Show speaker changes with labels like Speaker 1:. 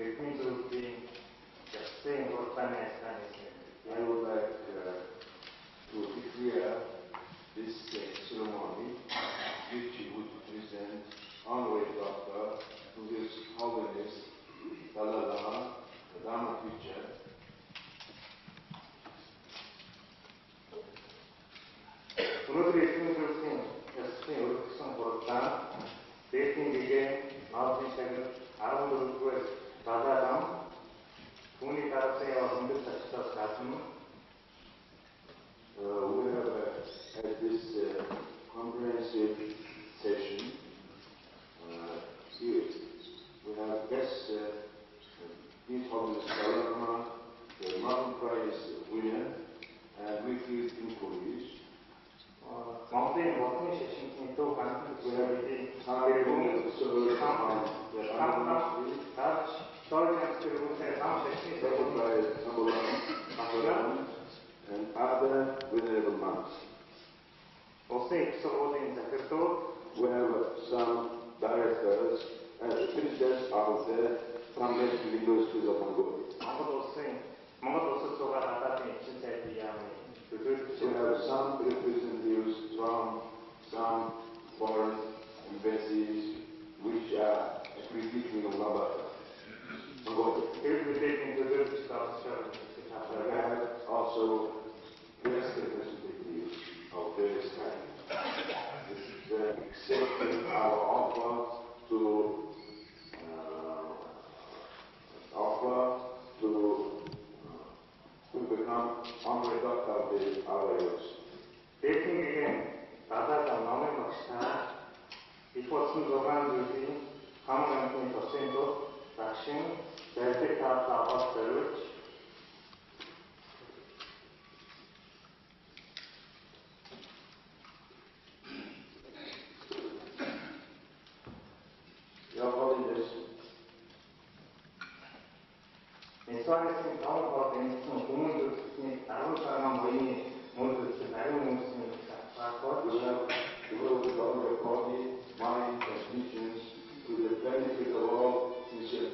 Speaker 1: Definitely, just saying what Afghanistan is.
Speaker 2: I would like to declare this ceremony, which would present honorary doctor to His Holiness Dalai Lama, the Dharma teacher.
Speaker 1: 오늘의 스승 의식성 보르타 대신기계 나우지색을 아름드르고 바다담 분이 따라서야 흔들 자치다 가슴
Speaker 2: We have had this comprehensive session here. We have guests, His Holiness Dalai Lama, the Nobel Prize winner, and we feel encouraged.
Speaker 1: Mountain walking session to country
Speaker 2: We and other venerable monks. We have some directors and teachers out there from the universities of Mongolia. We have some representatives from some foreign embassies which are critiquing Mongolia. We have also guest representatives of various kinds. Accepting our offer to become honorary doctor of the Avayos.
Speaker 1: 대통령에게 나다가 남의 막시다 이곳은 로간주시 강원한테 더센도 닥신 벨테카타 어스터르치
Speaker 2: Your Holiness,
Speaker 1: 인수하는 경우가 되는 공문들 다른 사람 모임이 모두 나름의 모습입니다.
Speaker 2: we have devoted all your body, mind, and teachings to the benefit of all sincere